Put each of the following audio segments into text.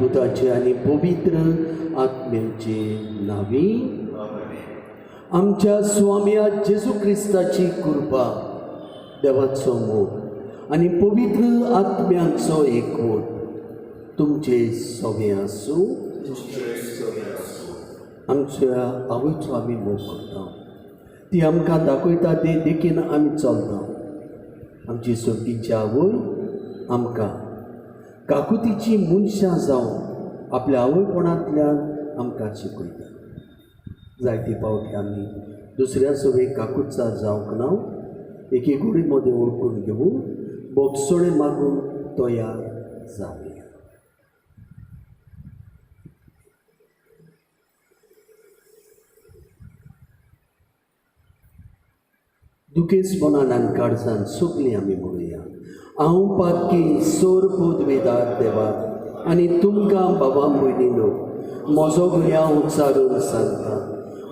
पुताचे आनी पवित्र आत्म्याचे नावी आमच्या स्वाम्या जेजू क्रिस्ताची कृपा, देवाचो मोग आनी पवित्र आत्म्यांचो एकवट तुमचे सगळे आसूं. आमच्या आवयचो आमी मोग करता, ती आमकां दाखयता ते देखीन आमी चलता. आमची सोबतीची आवय आमकां काकुतीची मनशां जावन आपल्या आवयपणांतल्यान आमकां शिकयता. जायते फावटी आमी दुसऱ्या सगळे काकूतचा जावंक ना, एके कुडी मदें ओळखून घेवन बोगसोळे मागून तयार जावया. दुखेसपणान आनी काळजान सगळीं आमी म्हणुया. हांव पातकी सोर पोदवेदार देवाक आनी तुमकां बाबा भयणीनो म्हजो गुन्यांव उच्चारून सांगता.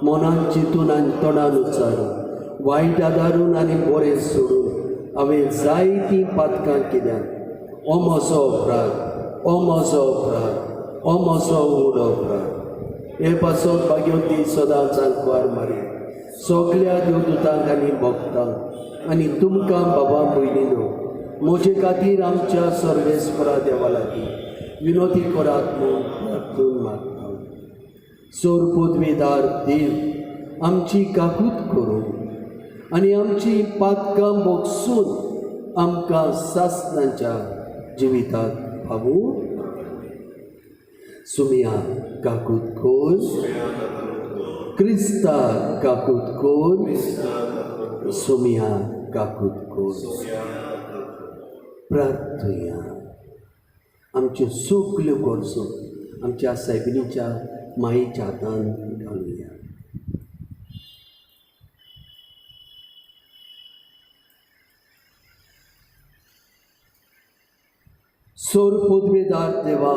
मनान चिंतून आनी तोंडान उच्चारून वायट आदारून आनी बरें सोडून हांवें जायतीं पातकां केल्यात. हो म्हजो अपराध, हो म्हजो अपराध, हो म्हजो व्हड अपराध. हे पासत भाग्यवती सदांच आंकवार मारी सगळ्या देवदूतांक आनी भक्तांक आनी तुमकां बाबा भयणीनो म्हजे खातीर आमच्या सर्वेस्परा देवा लागीं विनोदी करात म्हूण प्रार्थून मागता. सोर पोदवेदार देव आमची काकूत करून आनी आमची पातकां बोगसून आमकां सासणांच्या जिवितांत पावूं. सुमिया काकूत कोर, क्रिस्ता काकूत कोर, सुमिया काकूत कोर. प्रार्थया. आमच्यो सगल्यो गरजो आमच्या सायबिणीच्या मायेच्या हातान घालुया. सोर पोदवेदार देवा,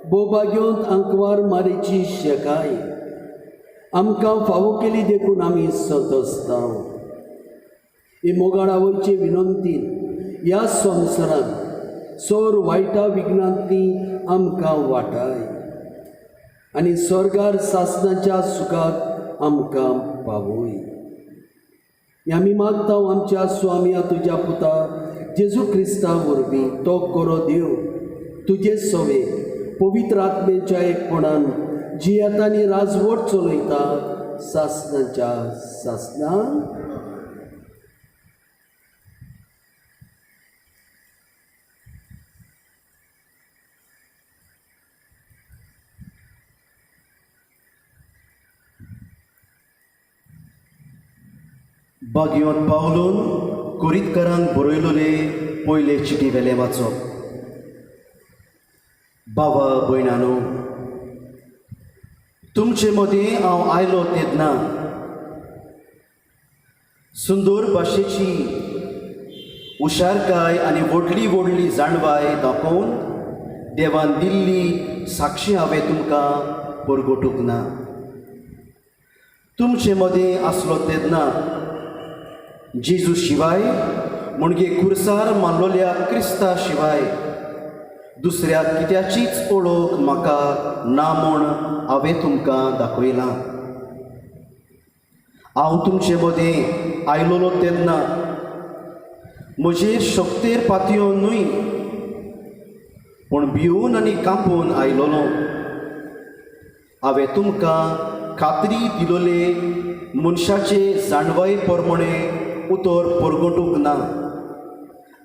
बोबाग्योंत आंकवार मारेची शेकाय आमकां फावो केली देखून आमी सतसता. हे मोगाळ आवयचे विनंतीन ह्या संवसारांत सोर वायटा विघ्नांतली आमकां वाटाय आनी स्वर्गार सासणाच्या सुखाक आमकां पावय. आमी मागता आमच्या स्वाम्या तुज्या पुता जेजू क्रिस्ता वरवीं तो कोरो देव तुजे सवे पवित्र आत्मेच्या एकपणान जियेतानी राजवट चलयता सासणाच्या सासणान. बागयोन पावलून कुरीतकारांक बरयलोले पयले चिटी वेले वाचप. बाबा भयणानो, तुमचे मदीं हांव आयलो तेन्ना सुंदर भाशेची हुशारकाय आनी व्हडली व्हडली जाणवाय दाखोवन देवान दिल्ली साक्षी हांवें तुमकां परगटूंक ना. तुमचे मदीं आसलो तेन्ना जेजू शिवाय म्हणजे कुर्सार मानलोल्या क्रिस्ता शिवाय दुसऱ्या कित्याचीच ओळख म्हाका ना म्हूण हांवें तुमकां दाखयलां. हांव तुमचे मदीं आयलोलो तेन्ना म्हजेर शक्तेर पातयो न्हय पूण भिवून आनी कांपून आयलोलो. हांवें तुमकां खात्री दिलोले मनशाचे जाणवाये प्रमाणे उतर परगटूंक ना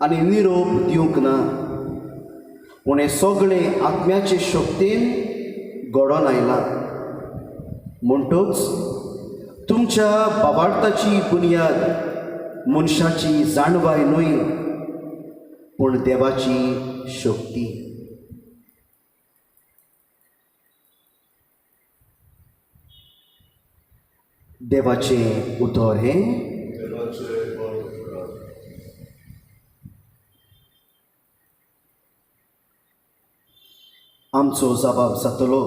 आनी निरोप दिवंक ना, पूण हें सगळें आत्म्याचे शक्तीन घडोवन आयलां. म्हणटूच तुमच्या बाबार्थाची बुनयाद मनशाची जाणवाय न्हय पूण देवाची शक्ती. देवाचें उतर हें आमचो जबाब जातलो.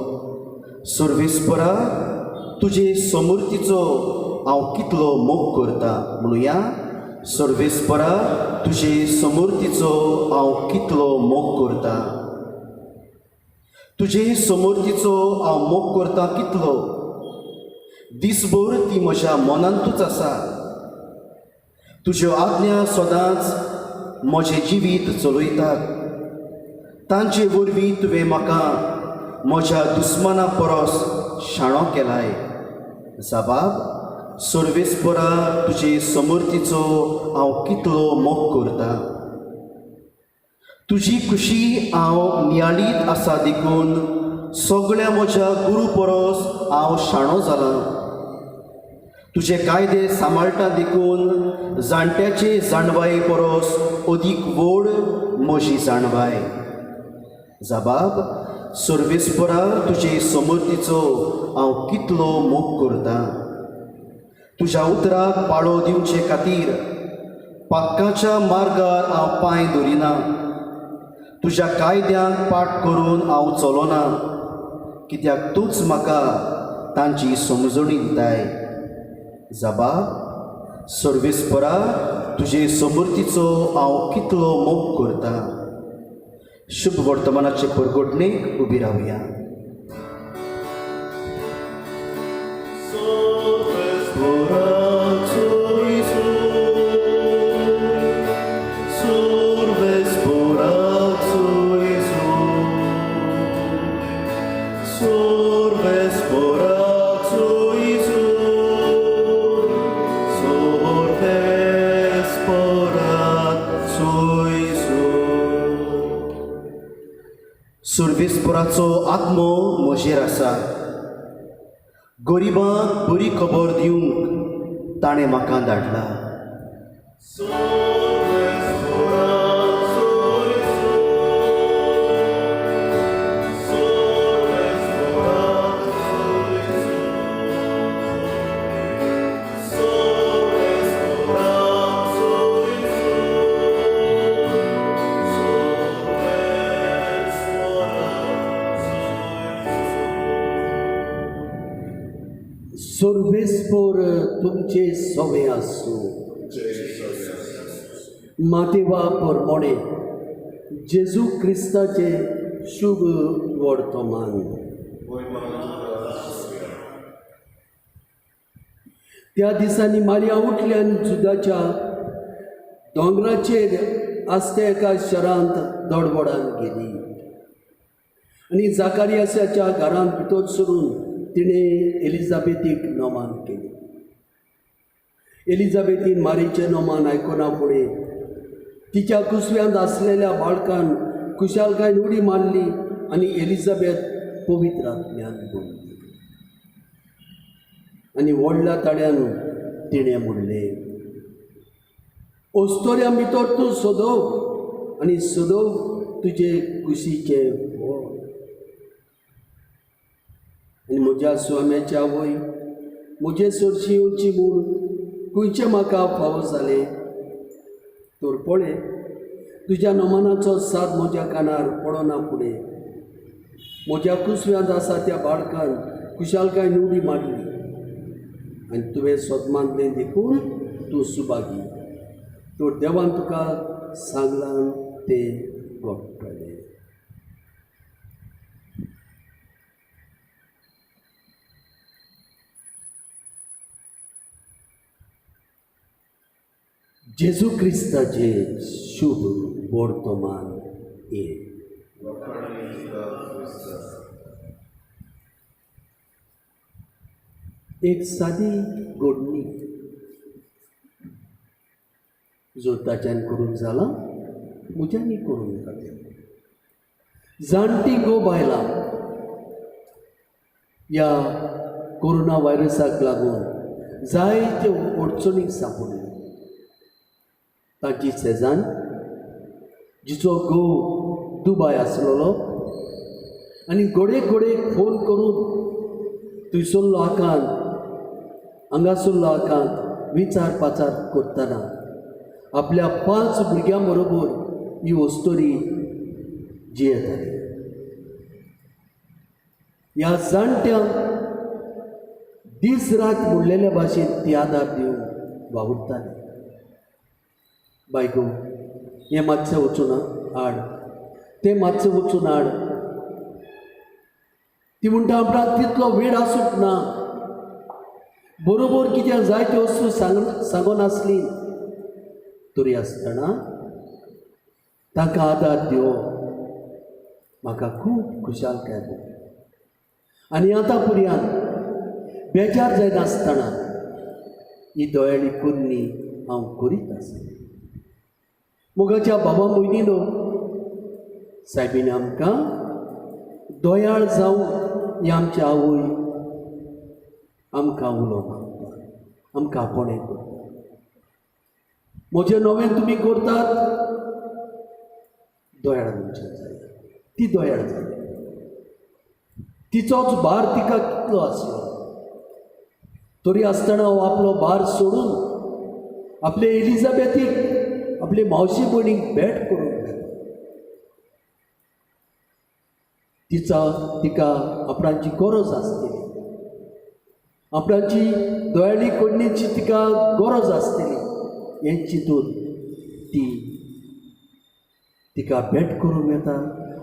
सर्वेस्परा, तुजे समृद्धीचो हांव कितलो मोग करता. म्हणुया, सर्वेस्परा, तुजे समृद्धीचो हांव कितलो मोग करता. तुजे समोरतीचो हांव मोग करतां कितलो, दिसभर ती म्हज्या मनांतूच आसा. तुज्यो आज्ञा सदांच म्हजें जिवीत चलयतात. तांचे वरवीं तुवें म्हाका म्हज्या दुस्माना परस शाणो केलाय. जबाब, सर्वेस्परा तुजे समर्थीचो हांव कितलो मोग करतां. तुजी खुशी हांव नियाळीत आसा देखून सगळ्या म्हज्या गुरू परस हांव शाणो जालां. तुजे कायदे सांबाळटा देखून जाणट्याचे जाणवाये परस अदीक व्हड म्हजी जाणवाय. जबाब, सर्वेस्परा तुजे समर्थीचो हांव कितलो मोग करतां. तुज्या उतराक पाळो दिवचे खातीर पाक्काच्या मार्गार हांव पांय दवरिना. तुज्या कायद्यांक पाठ करून हांव चलोना, कित्याक तूंच म्हाका तांची समजणी दिताय. जबाब, सर्वेस्परा तुजे समर्थीचो हांव कितलो मोग करतां. शुभ वर्तमानाचे परगोटणेक उबी रावया. सर्वेस्पराचो आत्मो म्हजेर आसा. गरिबांक बरी खबर दिवंक ताणें म्हाका धाडला. सर्वेस्पर तुमचे सवे आसूं. मातेवा परमोणे जेजू क्रिस्ताचे शुभ वर्तमान. त्या दिसांनी मारिया उठली आनी जुदाच्या दोंगराचेर आसत्या एका शरांत दडबडान गेली आनी जाकारियासाच्या घरांत भितर सरून तिणें एलिझाबेथीक नोमान केली. एलिझाबेथीन मारीचें नोमान आयकना फुडें तिच्या कुसव्यांत आसलेल्या बाळकान कुशालकायेन उडी मारली आनी एलिझाबेथ पवित्र आत्म्यान भरली आनी व्हडल्या ताड्यान तिणें म्हणलें, ओस्तोऱ्या भितर तूं सोदव आनी सोदव तुजे कुशीचें फळ. आनी म्हज्या स्वाम्याच्या आवय, म्हजे चडशी येवची म्हूण खंयचें म्हाका फावो जालें. तर पळय, तुज्या नोमानाचो साद म्हज्या कानार पडना फुडें म्हज्या कुसव्यांत आसा त्या बाळकान कुशालकायेन उडी मारली आनी तुवें सोदमांतलें देखून तूं सुभागी. तर देवान तुका सांगलां तें घडटलें. जेजू क्रिस्ताचे शुभ वर्तमान हे. एक सादी गोडणी जोताच्यान करून जाला, म्हज्यानी करून जालें. जाणटी गो बायलां ह्या कोरोना व्हायरसाक लागून जायत्यो अडचणीक सांपडल्यो. ताची सेजान जिचो घोव दुबाय आसलेलो आनी घोडेक फोन करून थंयसरलो आकांत हांगासरलो आकांत विचार पाचार करतना आपल्या 5 भुरग्यां बरोबर ही वस्तोरी जियेताली. ह्या जाणट्यांक दीस रात म्हणलेल्या भाशेन ती आदार दिवन वावुरताली. बायको, हें मातशें वचून हाड, तें मातशें वचून हाड. ती म्हणटा आपणाक तितलो वेळ आसूंक ना, बरोबर कित्याक जाय त्यो वस्तू सांगून आसली तरी आसतना ताका आदार दिवप म्हाका खूब खुशालकाय जाली. आनी आतां पर्यंत बेजार जायनासतना ही दोयाळी कुन्नी हांव करीत आसा. मोगाच्या बाबा मोयनीनो सायबीन आमकां दोयाळ जावं ही आमची आवय आमकां उलोवंक मागता, आमकां आपणें करता. म्हजें नवें तुमी करतात दोयाळ म्हणचे जाय, ती दोयाळ जाली. तिचोच भार तिका कितलो आसलो तरी आसतना हो आपलो भार सोडून आपले एलिझाबेथीक आपले मावशी भयणीक भेट करूंक गेलो. तिका आपणाची गरज आसतली, आपणाची दोयाळी कोडणीची तिका गरज आसतली हें चिंतून ती तिका भेट करूंक येता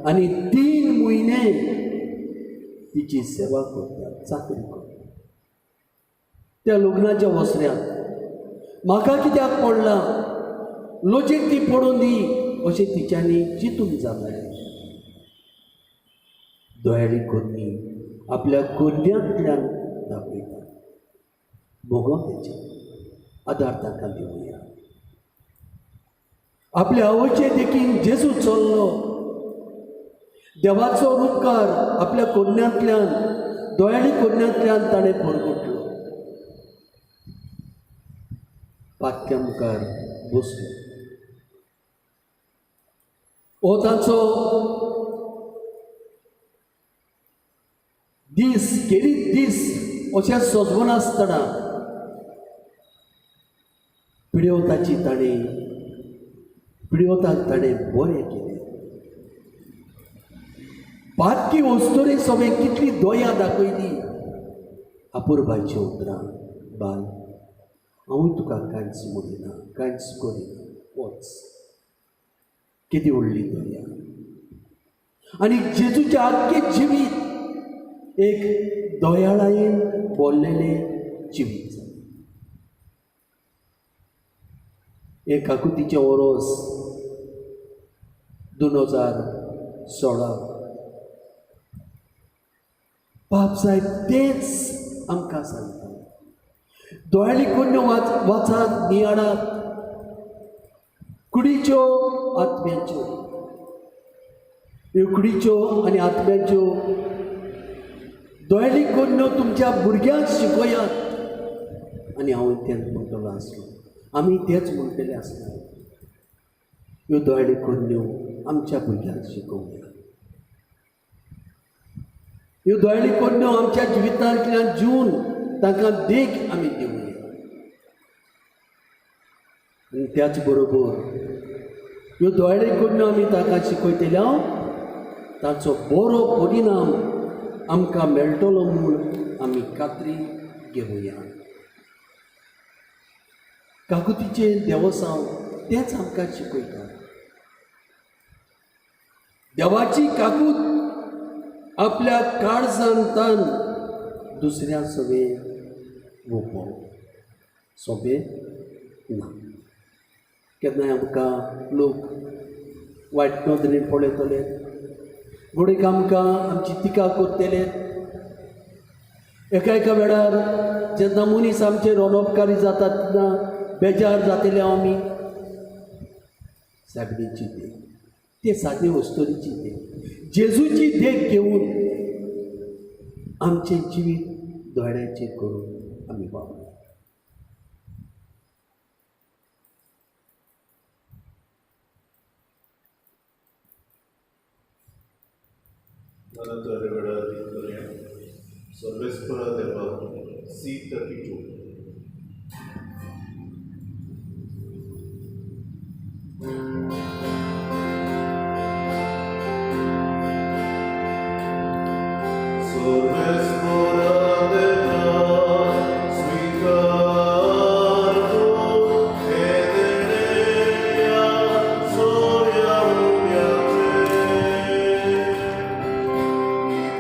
आनी 3 म्हयने तिची सेवा करता, चाकरी करता. त्या लग्नाच्या वसऱ्यांत म्हाका कित्याक पडला, लोचेक ती पडून दी अशें तिच्यांनी चिंतूंक जालें. दोयाळी कोन्नी आपल्या कोन्यांतल्यान दाखयता. भोगवतेच्या आदार ताका दिवया. आपल्या आवयचे देखीन जेजू चल्लो. देवाचो उपकार आपल्या कोन्यांतल्यान, दोयाळी कोन्यांतल्यान ताणें परगटलो. पातक्या मुखार बसलो. हो ताचो दीस खेरीत दीस अशें सजवून आसतना पिड्योताक ताणें बरें केलें. पातकी वस्तुरे सगळें कितली दोया दाखयली. आपुरबायचें उतरां, बाल हांवूय तुका कांयच म्हणिना, कांयच करिना, वच. कितें व्हडली दोया. आनी जेजूचें आख्खें जिवीत एक दोयाळायेन भरलेलें जिवीत जालें. एक काकुतीचें वरोस 2016 पाप साहेब तेच आमकां सांगता. दोयाळी कोन्यो वाचात नियाडात, कुडीच्यो आत्म्याच्यो, ह्यो कुडीच्यो आनी आत्म्याच्यो दोयाळी कोन्यो तुमच्या भुरग्यांक शिकयात. आनी हांव तेंच म्हणटलो आसलो, आमी तेच म्हणटले आसता. ह्यो दोयाळी कोन्यो आमच्या भुरग्यांक शिकोवया. ह्यो दोयाळी कोन्यो आमच्या जिवितांतल्यान जिवन तांकां देख आमी दिवया. आनी त्याच बरोबर ह्यो दोयाळी कोन्यो आमी ताका शिकयतल्या ताचो बरो परिणाम आमकां मेळटलो म्हूण आमी खात्री घेवया. काकुतीचें देवसांव तेंच आमकां शिकयता. देवाची काकूत आपल्या काळजांतान दुसऱ्या सगळे ओपो सोबे ना. केन्नाय आमकां लोक वायट नदरेन पळयतले, घोडीक आमकां आमची टिका करतले. एका वेळार जेन्ना मनीस आमचेर अनउपकारी जाता तेन्ना बेजार जातले आमी. साबणेची देख, ते सादे वस्तूंची देख, जेजूची देख घेवन आमचें जिवीत दोळ्याचेर करून आमी वावरया. Sorvespera deva C32.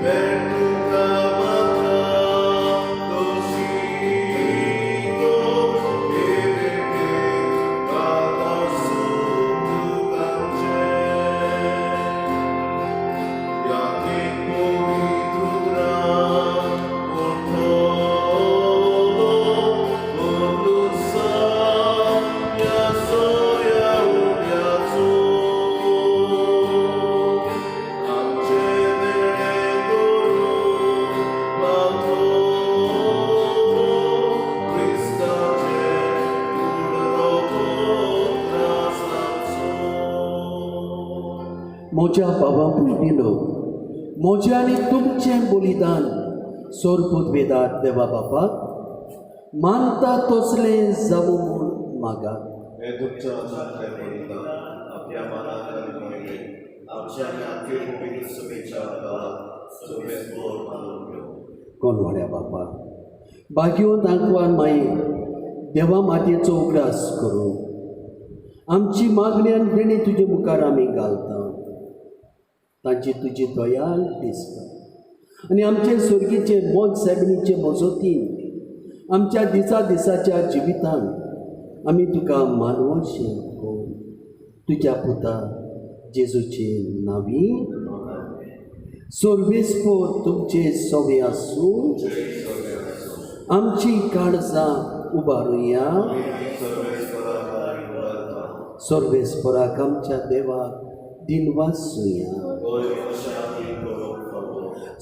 Perduta म्हज्या भावा भयणीनो, म्हजें आनी तुमचें बलिदान सोरपूत वेदांत देवा बापाक मानता तसलें जावं म्हूण मागात. हे तुमच्या अनाथाय बलिदान आपल्या मनात आनी पहिले आमच्या आनी आमचे पवित्र सभेच्या काळात सगळेच बोर मानून घेऊ. कोणवाड्या बापा बागयोन आंकवार माई देवा मातयेचो उगडास करूं आमची मागणी आनी देणी तुजे मुखार आमी घालता. तांची तुजी दयाल दिसता आनी आमचे सर्गीचे मोल सायबीचे मजतीन आमच्या दिसाच्या जिवितान आमी तुका मानवशें कोण तुज्या पुता जेजूचे नांवी सोर्वेस्पोर तुमचे सवे आसूं आमची काळजां उबारुया. सोर्वेस्पोराक आमच्या देवाक दिनवासुया.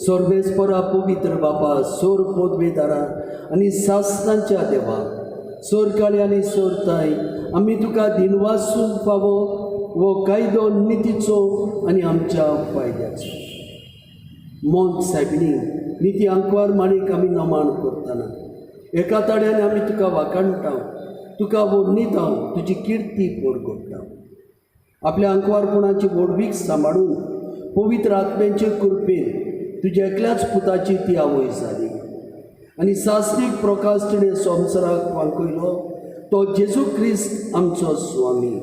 सोर्वेस्पोरा पवित्र बापा सोर पोदवेदारा आनी सासणांच्या देवा सोरकाळी आनी सोरताय आमी तुका दिनवासून फावो वो कायदो नितीचो आनी आमच्या फायद्याचो. मोन सायबिणी निती आंकवार माणीक आमी नमाण करतना एका ताड्यान आमी तुका वाकाणटा, तुका वो नितांव तुजी किर्ती परगोडटा. आपल्या आंकवारपणाची व्हडवीक सांबाळून पवित्र आत्म्याचे कृपेन तुज्या एकल्याच पुताची ती आवय जाली आनी सासरीक प्रकाशणे संवसाराक वांकयलो तो जेजू क्रिस्त आमचो स्वामी.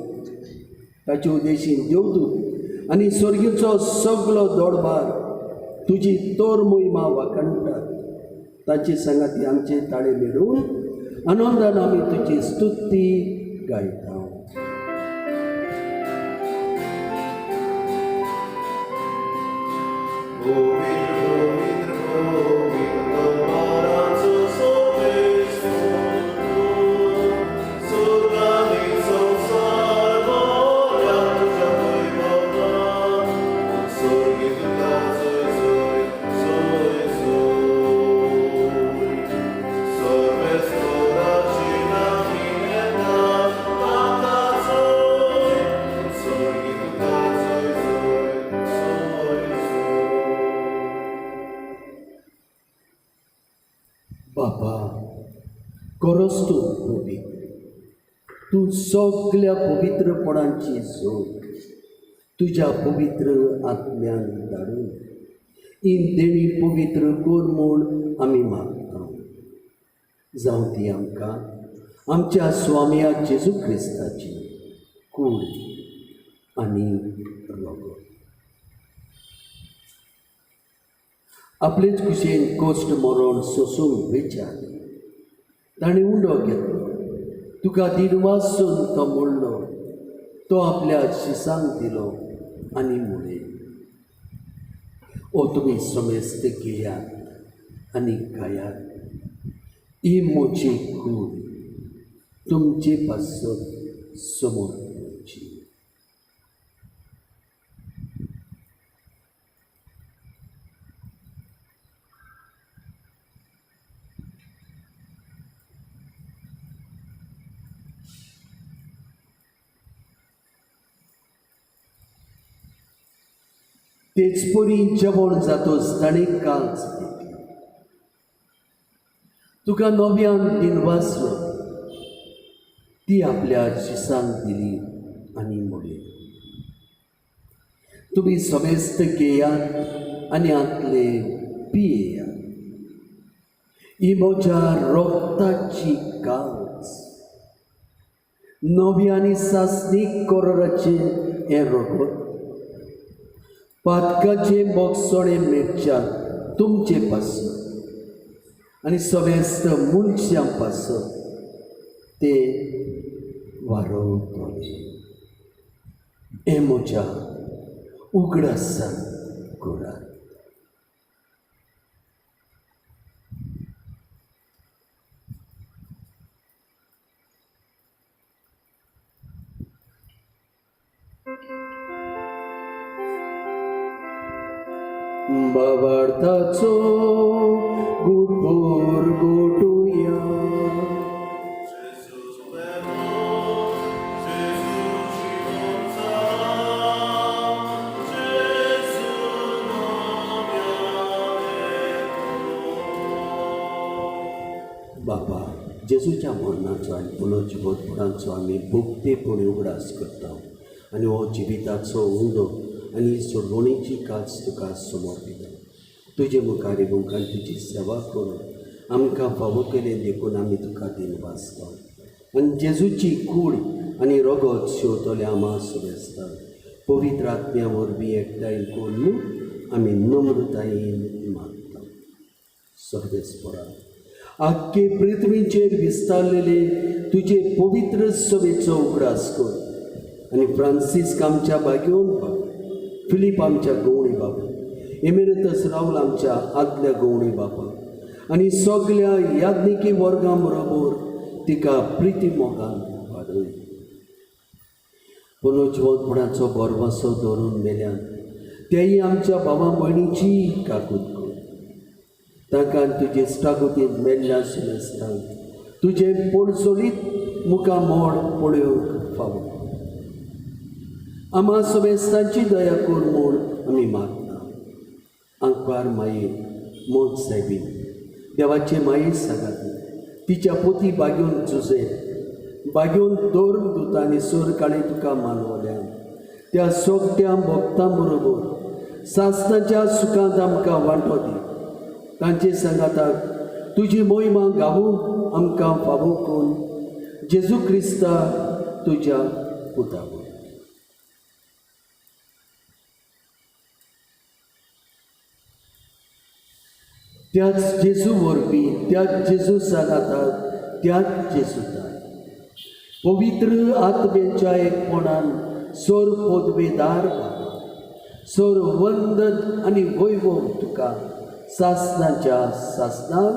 ताचे उद्देशीन देवदूत आनी स्वर्गीचो सगळो दोडबार तुजी तोर मोहिमा वाकाणटात. ताची संगाती आमचे ताळे मेळून आनंदान आमी तुजी स्तुती गायता. बापा खरोच तूं पवित्र, तूं सगळ्या पवित्रपणांची जोड तुज्या पवित्र आत्म्यान धाडून ही देणी पवित्र कर म्हूण आमी मागता. जावं ती आमकां आमच्या स्वामिया जेजू क्रिस्ताची कूड आनी रगत. आपलेच कुशेन कोश्ट मरण सोसूंक विचार ताणें उंडो घेतलो, तुका दिनवासून तो म्हणलो, तो आपल्या शिसांक दिलो आनी म्हणले, ओ तुमी समेस्त घेयात आनी खायात, ही म्हजी कूड तुमचे पासत समोर दवरची. तेच परी जेवण जातोच ताणें काळज घेतली. तुका नव्यान दिनवासलो ती आपल्या शिसांक दिली आनी म्हणली, तुमी समेस्त घेयात आनी आतले पियेयात, ही म्हज्या रोगताची काळज, नवी आनी सासणीक कोराचे हें रगत पातकाचे मोगसोणे मेळच्यान तुमचे पासत आनी समेस्त मनशां पासत ते वारोवतले. हें म्हज्या उगडासान करात. बाबार्थाचो गुटभर गोटुया. Jezus, बापा जेजूच्या मरणाचो आनी पुनर्जिवोत्पणाचो आमी भोगतेपणी उगडास करता आनी हो जिविताचो उंडो आनी सोडवणेची कास तुका समर्पिता. तुजे मुखार येवंक आनी तुजी सेवा करून आमकां फावो केलें देखून आमी तुका दिनवासता. आनी जेजूची कूड आनी रगत शेवतले आमा सुवेस्ता पवित्र आत्म्या वरवीं एकठांय करून आमी नम्रतायेन मागता. सर्वेस्परा आख्खे पृथ्वीचेर विस्तारलेले तुजे पवित्र सवेचो उगडास कर आनी फ्रांसीस आमच्या बागेवन बाब, फिलीप आमच्या गवळी बाबा, एमेरेतस रावल आमच्या आदल्या गवळी बाबा आनी सगळ्या याज्ञिकी वर्गां बरोबर तिका प्रिती मोगान वाडय. पुनर्जिवोत्पणाचो बरवासो धरून मेल्यान तेय आमच्या भावां भयणीची काकूट कर. ताका तुजे इश्टागतींत मेल्ल्या सुमेस्तांक तुजे पडसोलीत मुखार मोड पळोवंक फावो. आमा सुमेस्तांची दया कर म्हूण आमी मागता. आंकवार माये मोद सायबीन देवाचे माये सांगात तिच्या पोती बागेवन झुजे बागेवन दोर दुतांनी सोर काळी तुका मानवल्यान त्या सोगट्या भक्तां बरोबर सासणाच्या सुखांत आमकां वांटो दी. तांचे सांगाताक तुजी मोहिमा गावून आमकां फावो करून जेजू क्रिस्ता तुज्या पुतावर. त्याच जेजू वरवीं त्याच जेजू सांगाताक त्याच जेजूताय पवित्र आत्म्याच्या एकपणान सोर पोदवेदार सोर वंदन आनी वैभव तुका सासणाच्या सासणान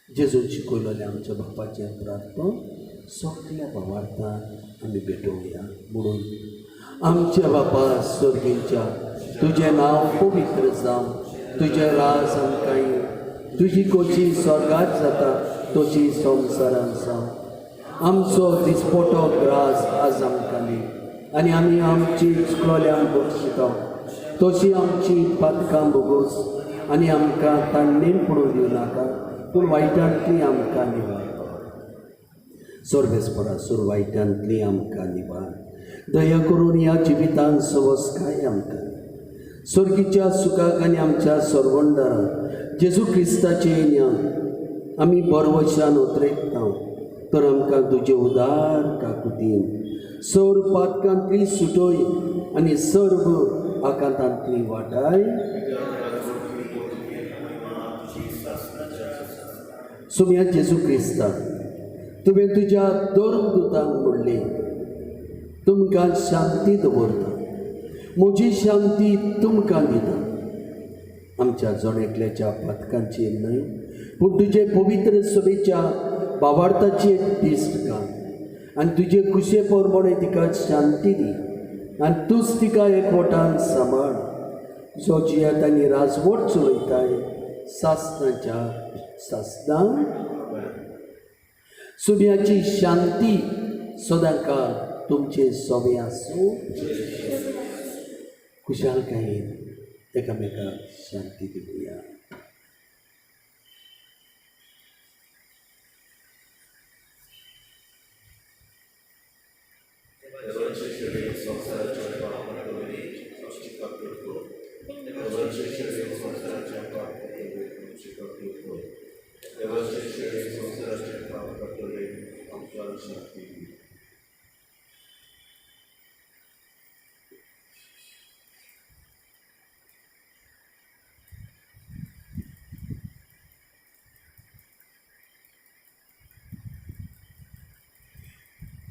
जेजून शिकयलेलें आमच्या बापाचें प्रार्थना सगळ्या भावार्थांक आमी भेटोवया म्हणून आमच्या बापा स्वर्गीच्या तुजें नांव पवित्र जावं, तुजें राज आमकां येवं, तुजी खोशी स्वर्गांत जाता तशी संवसारांत जावं. आमचो दिसपटो ग्रास आज आमकां दी आनी आमी आमची चुकलोल्यांक बक्षिता तशी आमची पातकां भोगोस आनी आमकां ताणणेन पडूं दिवं नाका पूण वायटांतली आमकां निवार. सर्वेस्परा सोर वायटांतली आमकां निवार. दया करून ह्या जिवितांत सवस्काय आमकां स्वर्गीच्या सुखाक आनी आमच्या सर्वंडारांक जेजू क्रिस्ताचे येण्याक आमी बरवशान उतरेकता तर आमकां तुजे उदार काकुतीन सौर पातकांतली सुटोय आनी सर्व आकांतांतली वाटाय सुम्या जेजू क्रिस्ता तुवें तुज्या दोन दुतांक म्हणलें तुमकां शांती दवरता, म्हजी शांती तुमकां दिता. आमच्या जणेकल्याच्या पातकांचेर न्हय पूण तुजे पवित्र सभेच्या भावार्थाचेर दिश्ट घाल आनी तुजे खुशे परमणे तिका शांती दी आनी तूंच तिका एकवटान सांबाळ. जो जियेत आनी राजवट चलयताय सासणाच्या सासणां सुम्याची शांती सदांकाळ तुमचे सोबे आसूं. खुशालकायेन एकामेकाक शांती दिवया.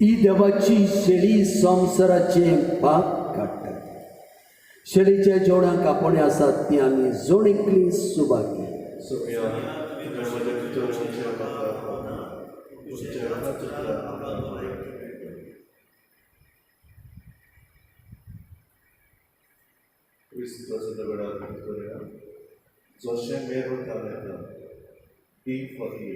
ही देवाची शेळी संवसाराचे पाप काडटा. शेळीच्या जेवणाक आपणे आसात ती आमी जोणेकली सुभागी. जशें मेरून घालता ती फटी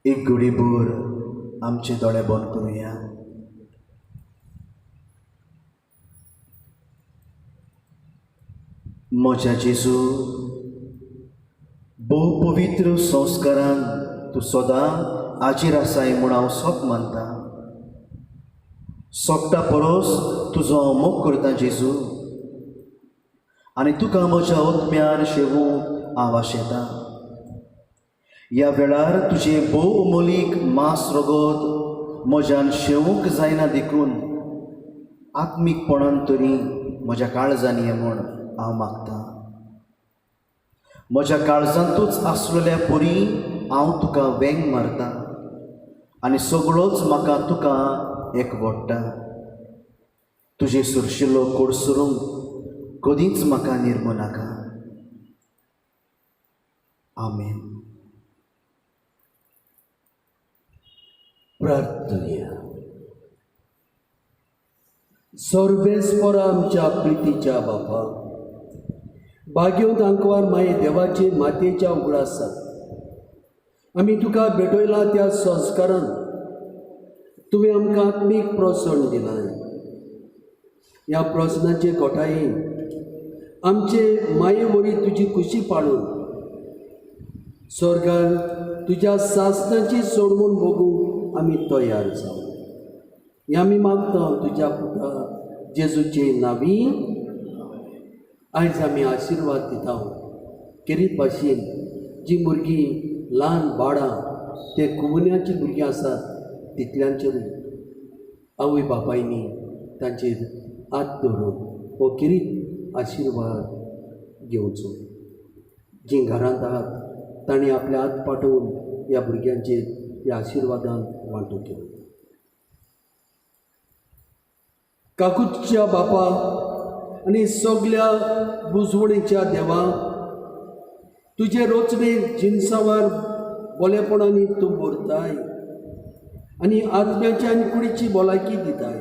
एक घडीभर आमचे दोळे बंद करुया. म्हज्या जेजू, भोव पवित्र संस्कारान तूं सदां हाजीर आसाय म्हूण हांव सोप मानता. सोपता परस तुजो मोग करता जेजू, आनी तुका म्हज्या ओतम्यान शेवूंक हांव आशेतां. ह्या वेळार तुजे भोव अमोलीक मांस रगत म्हज्यान शेवूंक जायना देखून आत्मीकपणान तरी म्हज्या काळजांनी ये म्हूण हांव मागतां. म्हज्या काळजांतूच आसलेल्या परी हांव तुका वेंग मारतां आनी सगळोच म्हाका तुका एकवटता. तुजे सुरशिल्लो कोडसरूंक कधीच म्हाका निर्म नाका. आमेन. प्रार्थना. सर्वेस्पर आमच्या प्रितीच्या बापा, भाग्यवंत आंकवार माये देवाचे मातयेच्या उगडासात आमी तुका भेटयला त्या संस्कारान तुवें आमकां आत्मीक प्रोत्साहन दिलां. ह्या प्रोत्साहनाचे घोटायेन आमचे माये वरी तुजी खुशी पाळून स्वर्गान तुज्या सासणाची सोडवून बघूंक आमी तयार जावं. हें आमी मागता तुज्या पुता जेजूचे नांवी. आयज आमी आशिर्वाद दिता. केरीत भाशेन जीं भुरगीं ल्हान बाळां ते कुमन्याची भुरगीं आसात तितल्यांचेरूय आवय बापायनी तांचेर हात धरून हो केरीत आशिर्वाद घेवचो. जीं घरांत आहात तांणी आपले हात पाठवून ह्या भुरग्यांचेर ह्या आशिर्वादान वांटून घेवं. काकूच्या बापा आनी सगल्या बुजवणीच्या देवा, तुजे रोचणे जिनसावार बोलेपणांनी तूं भरताय आनी आत्म्याची आनी कुडीची भलायकी दिताय.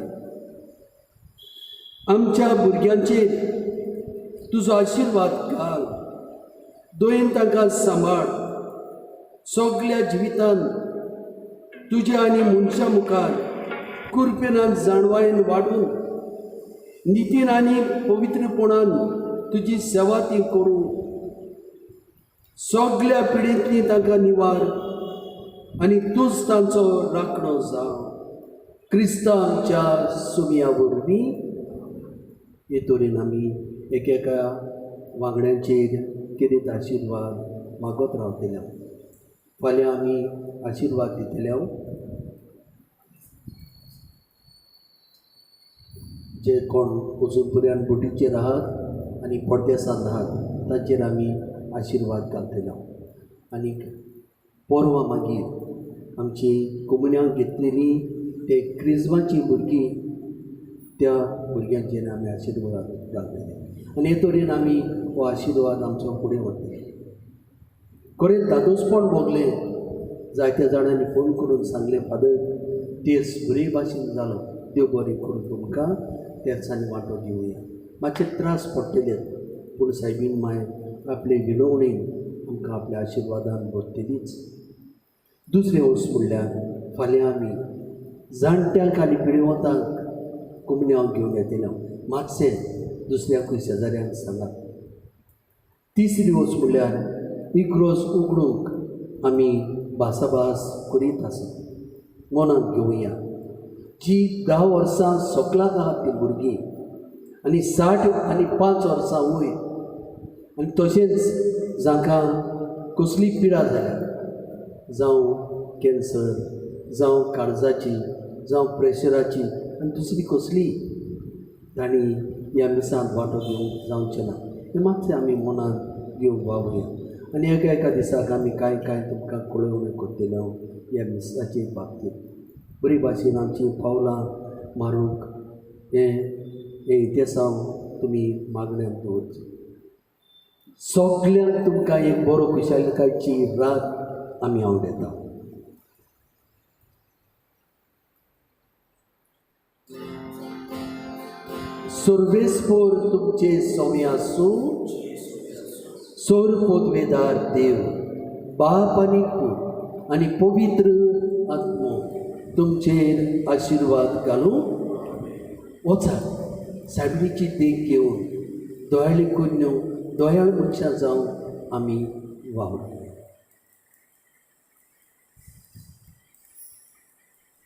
आमच्या भुरग्यांचेर तुजो आशिर्वाद घाल. दोयेन तांकां सांबाळ. सगल्या जिवितान तुज्या आनी मनशा मुखार कुरपेनान जाणवायेन वाडून नितीन आनी पवित्रपणान तुजी सेवा ती करूं. सगल्या पिडींतली तांकां निवार आनी तूंच तांचो राखणो जाव. क्रिस्तांच्या सुमया वरवीं हे तरेन आमी एकेका वांगड्यांचेर कितें आशिर्वाद मागत रावतल्या. फाल्यां आमी आशिर्वाद दितल्या. जे कोण अजून पर्यंत बोटीचेर आहात आनी पडदेसांत आहात तांचेर आमी आशिर्वाद घालतलो. आनी परवां मागीर आमची कोमुन्यांक घेतलेली ते क्रिस्माची भुरगीं त्या भुरग्यांचेर आमी आशिर्वाद घालतले. आनी हे तरेन आमी हो आशिर्वाद आमचो फुडें व्हरतले. खरें दादोसपण भोगलें. जायत्या जाणांनी फोन करून सांगलें, फादर तेच बरे भाशेन जालो, देव बरें करून तुमकां त्या दिसांनी वांटो दिवया. मातशे त्रास पडटले पूण सायबीन माय आपले विनवणेन आमकां आपल्या आशिर्वादान भरतलीच. दुसरें वस्त म्हणल्यार फाल्यां आमी जाणट्यांक आनी पिडेवंतांक कुमन्यांक घेवन येतले. मातशें दुसऱ्याकूय शेजाऱ्यांक सांगात. तिसरी वस्त म्हणल्यार इग्रोस उगडूंक आमी भासाभास करीत आसा. मनांत घेवया. जी 10 वर्सां सकलाक आहात ती भुरगीं आनी 60 आनी 5 वर्सां वयर आनी तशेंच जांकां कसली पिडा जाल्या, जावं कॅन्सर, जावं काळजाची, जावं प्रेशराची आनी दुसरी कसली, तांणी ह्या मिसांत वांटो घेवंक जावचें ना. हें मातशें आमी मनांत घेवंक वावुया. आनी एका दिसाक आमी कांय तुमकां कळोवण्यो करतल्यो ह्या मिसाचे बाबतींत. बरी भाशेन आमची पावलां मारूंक हे इतिहासांत तुमी मागण्यांत दवरची. सगल्यांक तुमकां एक बरो खुशालकायेची रात आमी आवडयता. सर्वेस्पर तुमचे सवय आसूं. सोर पोतवेदार देव, बाप आनी पूत आनी पवित्र आत्मो तुमचेर आशिर्वाद घालूं वचात सायबीची देख घेवन दोयाळी कन्यो दोयाळ मनशां जावन आमी वावरूया.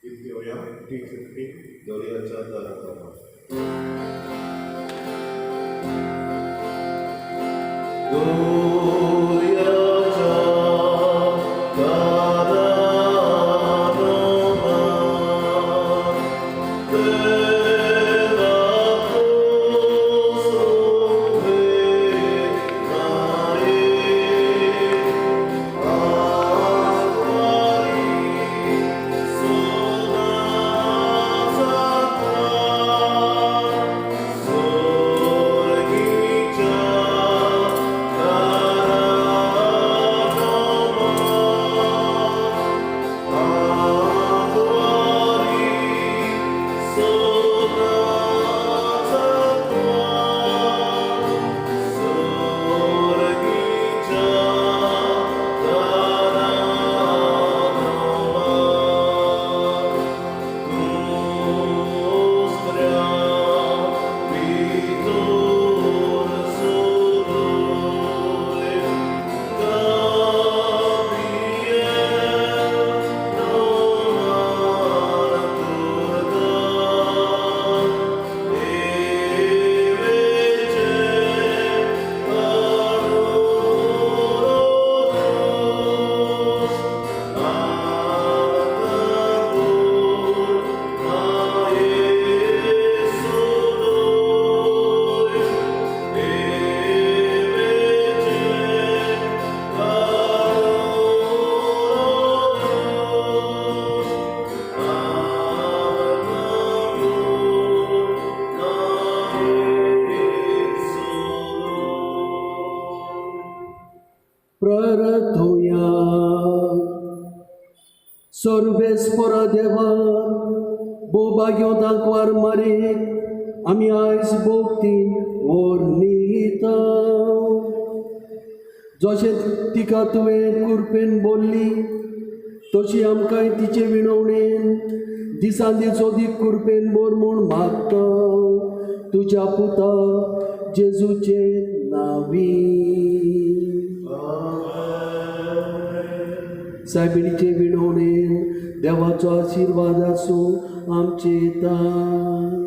Victoria, T50, Doriacha Taratama. Doriacha Taratama, Deva Kosove Nae, Akari प्रार्थोया. सर्वेस्परा देवा भोवभाग्यो दाखवार मारेक आमी आयज भोगतीन वर्णिता. जशें तिका तुवें कुरपेन बोल्ली तशी आमकांय तिचे विणवणेन दिसान दीस अदीक कुरपेन बोर म्हूण मागता तुज्या पुता जेजूचे नांवी. सायबिणीचे विणवणेन देवाचो आशिर्वाद आसूं आमचे येता.